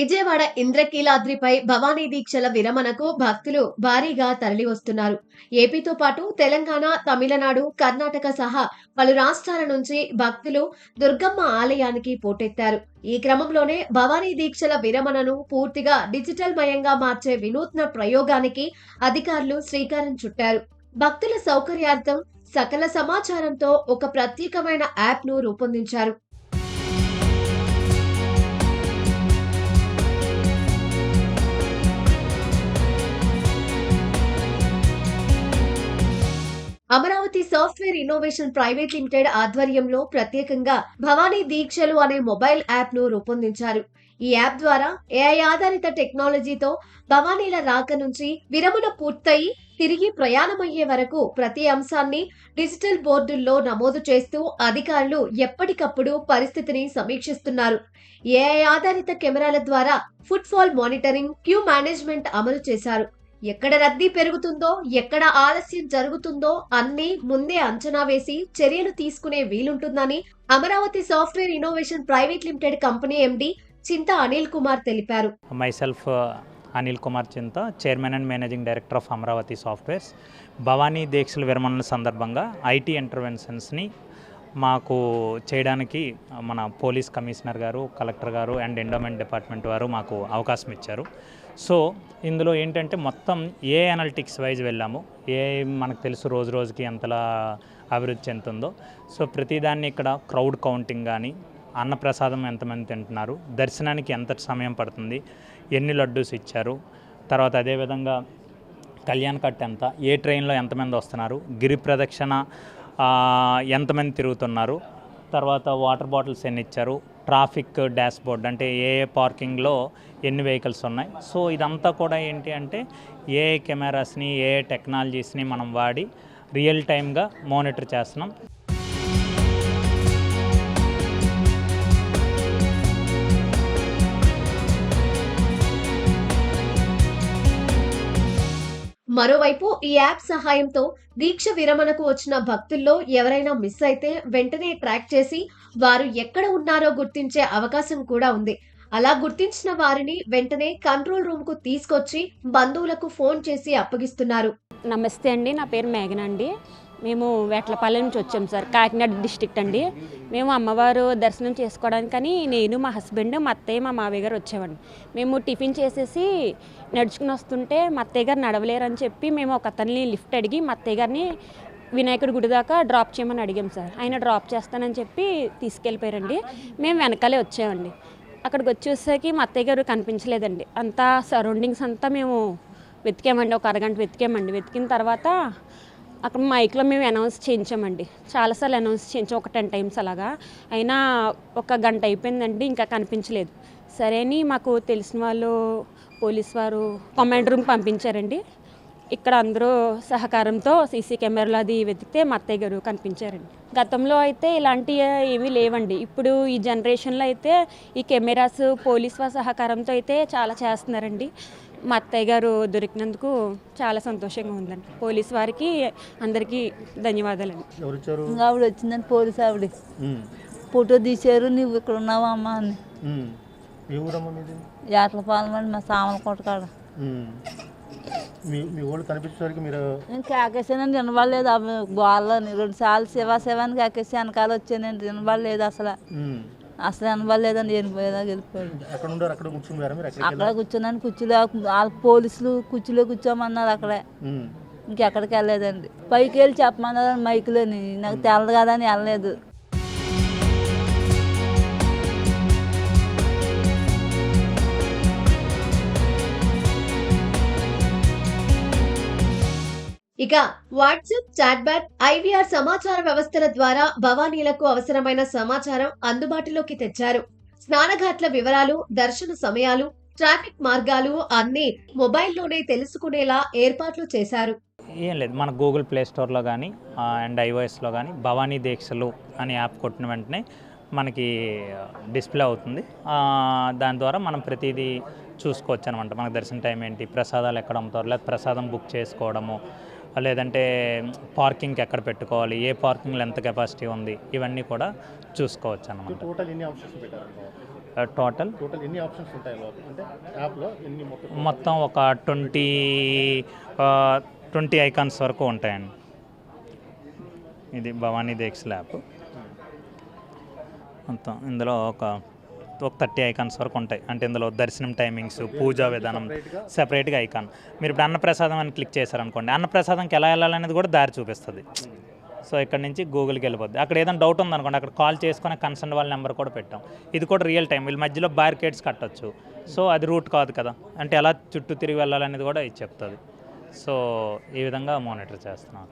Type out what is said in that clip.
విజయవాడ ఇంద్రకీలాద్రిపై భవానీ దీక్షల విరమణకు భక్తులు భారీగా తరలివస్తున్నారు. ఏపీతో పాటు తెలంగాణ, తమిళనాడు, కర్ణాటక సహా పలు రాష్ట్రాల నుంచి భక్తులు దుర్గమ్మ ఆలయానికి పోటెత్తారు. ఈ క్రమంలోనే భవానీ దీక్షల విరమణను పూర్తిగా డిజిటల్ మయంగా మార్చే వినూత్న ప్రయోగానికి అధికారులు శ్రీకారం చుట్టారు. భక్తుల సౌకర్యార్థం సకల సమాచారంతో ఒక ప్రత్యేకమైన యాప్ను రూపొందించారు. Amaravati software innovation private limited ఆధ్వర్యంలో ప్రత్యేకంగా భవానీ దీక్షలు అనే మొబైల్ యాప్ ను రూపొందించారు. ఈ యాప్ ద్వారా ఏఐ ఆధారిత టెక్నాలజీతో భవానీల రాక నుంచి విరమణ పూర్తయి తిరిగి ప్రయాణమయ్యే వరకు ప్రతి అంశాన్ని డిజిటల్ బోర్డుల్లో నమోదు చేస్తూ అధికారులు ఎప్పటికప్పుడు పరిస్థితిని సమీక్షిస్తున్నారు. ఏఐ ఆధారిత కెమెరాల ద్వారా ఫుట్ఫాల్ మానిటరింగ్, క్యూ మేనేజ్మెంట్ అమలు చేశారు. ఎక్కడ రద్దీ పెరుగుతుందో, ఎక్కడ ఆలస్యం జరుగుతుందో అన్నీ ముందే అంచనా వేసి చర్యలు తీసుకునే వీలుంటుందని Amaravati software innovation private limited company MD Chinta Anil Kumar తెలిపారు. Myself Anil Kumar Chinta, chairman and managing director of Amaravati softwares. Bhavani దీక్షల విరమణ సందర్భంగా ఐటీ ఇంటర్వెన్షన్స్ని మాకు చేయడానికి మన పోలీస్ కమిషనర్ గారు, కలెక్టర్ గారు అండ్ ఎండోమెంట్ డిపార్ట్మెంట్ వారు మాకు అవకాశం ఇచ్చారు. సో ఇందులో ఏంటంటే మొత్తం ఏ అనలిటిక్స్ వైజ్ వెళ్ళాము. మనకు తెలుసు రోజు రోజుకి ఎంతలా అభివృద్ధి చెందుతుందో. సో ప్రతిదాన్ని ఇక్కడ క్రౌడ్ కౌంటింగ్ కానీ, అన్నప్రసాదం ఎంతమంది తింటున్నారు, దర్శనానికి ఎంత సమయం పడుతుంది, ఎన్ని లడ్డూస్ ఇచ్చారు, తర్వాత అదేవిధంగా కళ్యాణ్ కట్ ఎంత, ఏ ట్రైన్లో ఎంతమంది వస్తున్నారు, గిరి ప్రదక్షిణ ఎంతమంది తిరుగుతున్నారు, తర్వాత వాటర్ బాటిల్స్ ఎన్ని ఇచ్చారు, ట్రాఫిక్ డాష్ బోర్డ్ అంటే ఏ పార్కింగ్లో ఎన్ని వెహికల్స్ ఉన్నాయి. సో ఇదంతా కూడా ఏంటి అంటే ఏ కెమెరాస్ని, ఏ టెక్నాలజీస్ని మనం వాడి రియల్ టైమ్గా మానిటర్ చేస్తున్నాం. మరోవైపు ఈ యాప్ సహాయంతో దీక్ష విరమణకు వచ్చిన భక్తుల్లో ఎవరైనా మిస్ అయితే వెంటనే ట్రాక్ చేసి వారు ఎక్కడ ఉన్నారో గుర్తించే అవకాశం కూడా ఉంది. అలా గుర్తించిన వారిని వెంటనే కంట్రోల్ రూమ్ కు తీసుకొచ్చి బంధువులకు ఫోన్ చేసి అప్పగిస్తున్నారు. నమస్తే అండి, నా పేరు మేఘన అండి. మేము వేట్లపాలెం నుంచి వచ్చాం సార్, కాకినాడ డిస్ట్రిక్ట్ అండి. మేము అమ్మవారు దర్శనం చేసుకోవడానికని నేను, మా హస్బెండ్, మా అత్తయ్య, మా మావయ్య గారు వచ్చామండి. మేము టిఫిన్ చేసేసి నడుచుకుని వస్తుంటే మా అత్తయ్య గారు నడవలేరని చెప్పి మేము ఒక అతన్ని లిఫ్ట్ అడిగి మా అత్తయ్య గారిని వినాయకుడి గుడి దాకా డ్రాప్ చేయమని అడిగాం సార్. ఆయన డ్రాప్ చేస్తానని చెప్పి తీసుకెళ్ళిపోయారండి. మేము వెనకాలే వచ్చామండి. అక్కడికి వచ్చేసరికి మా అత్తయ్య గారు కనిపించలేదండి. అంతా సరౌండింగ్స్ అంతా మేము వెతికామండి, ఒక అరగంట వెతికామండి. వెతికిన తర్వాత అక్కడ మైక్లో మేము అనౌన్స్ చేయించామండి. చాలాసార్లు అనౌన్స్ చేయించాం, ఒక 10 టైమ్స్ అలాగా. అయినా ఒక గంట అయిపోయిందండి, ఇంకా కనిపించలేదు. సరే అని మాకు తెలిసిన వాళ్ళు పోలీస్ వారు కమాండ్ రూమ్ పంపించారండి. ఇక్కడ అందరూ సహకారంతో సీసీ కెమెరాలు అది వెతికితే మా అత్తయ్య గారు కనిపించారండి. గతంలో అయితే ఇలాంటివి ఏమీ లేవండి. ఇప్పుడు ఈ జనరేషన్లో అయితే ఈ కెమెరాస్ పోలీస్ వారి సహకారంతో అయితే చాలా చేస్తున్నారండి. మా అత్తయ్య గారు దొరికినందుకు చాలా సంతోషంగా ఉందండి. పోలీస్ వారికి అందరికీ ధన్యవాదాలండి. ఆవిడ వచ్చిందండి, పోలీస్ ఆవిడ ఫోటో తీశారు, నువ్వు ఇక్కడ ఉన్నావా అమ్మా అని. యాట్లపాలెం అండి, మా సామలకోట కాడ. నేను కాకేసానండి, వినబడలేదు. గోళ్ళని 2 సార్లు శివానికి కాకేసి వెనకాల వచ్చానండి, వినబడలేదు అసలు. వినబడలేదండి, వెళ్ళిపోయాడు. అక్కడ కూర్చున్నాను, కుర్చీలో వాళ్ళ పోలీసులు కుర్చీలో కూర్చోమన్నారు అక్కడే. ఇంకెక్కడికి వెళ్ళలేదండి. పైకి వెళ్ళి చెప్పమన్నారు మైకులని, నాకు తెలదు కదా అని వెళ్ళలేదు. ఇక వాట్సాప్, చాట్బాట్, ఐవీఆర్ సమాచార వ్యవస్థల ద్వారా భవానీలకు అవసరమైన సమాచారం అందుబాటులోకి తెచ్చారు. స్నానఘాట్ల వివరాలు, దర్శన సమయాలు, ట్రాఫిక్ మార్గాలు అన్నీ మొబైల్లోనే తెలుసుకునేలా ఏర్పాట్లు చేశారు. ఏం లేదు, మన గూగుల్ ప్లే స్టోర్లో కానీ అండ్ ఐఓఎస్లో కానీ భవానీ దీక్షలు అనే యాప్ కొట్టిన వెంటనే మనకి డిస్ప్లే అవుతుంది. దాని ద్వారా మనం ప్రతిదీ చూసుకోవచ్చు అనమాట. మనకు దర్శన టైం ఏంటి, ప్రసాదాలు ఎక్కడ అమ్ముతారు, లేదా ప్రసాదం బుక్ చేసుకోవడము, లేదంటే పార్కింగ్కి ఎక్కడ పెట్టుకోవాలి, ఏ పార్కింగ్లో ఎంత కెపాసిటీ ఉంది, ఇవన్నీ కూడా చూసుకోవచ్చు అన్నమాట. టోటల్ ఎన్ని ఆప్షన్స్ ఉంటాయి లోపల అంటే యాప్లో ఎన్ని మొత్తం ఒక 20 ఐకాన్స్ వరకు ఉంటాయండి. ఇది భవానీ దీక్షల యాప్. మొత్తం ఇందులో ఒక 30 ఐకాన్స్ వరకు ఉంటాయి. అంటే ఇందులో దర్శనం టైమింగ్స్, పూజా విధానం, సెపరేట్గా ఐకాన్. మీరు ఇప్పుడు అన్నప్రసాదం అని క్లిక్ చేశారనుకోండి, అన్నప్రసాదంకి ఎలా వెళ్ళాలనేది కూడా దారి చూపిస్తుంది. సో ఇక్కడ నుంచి గూగుల్కి వెళ్ళిపోద్ది. అక్కడ ఏదైనా డౌట్ ఉందనుకోండి, అక్కడ కాల్ చేసుకుని కన్సర్న్ వాళ్ళ నెంబర్ కూడా పెట్టాం. ఇది కూడా రియల్ టైం. వీళ్ళ మధ్యలో బ్యారికేడ్స్ కట్టచ్చు. సో అది రూట్ కాదు కదా, అంటే ఎలా చుట్టూ తిరిగి వెళ్ళాలనేది కూడా ఇది చెప్తుంది. సో ఈ విధంగా మానిటర్ చేస్తున్నాం.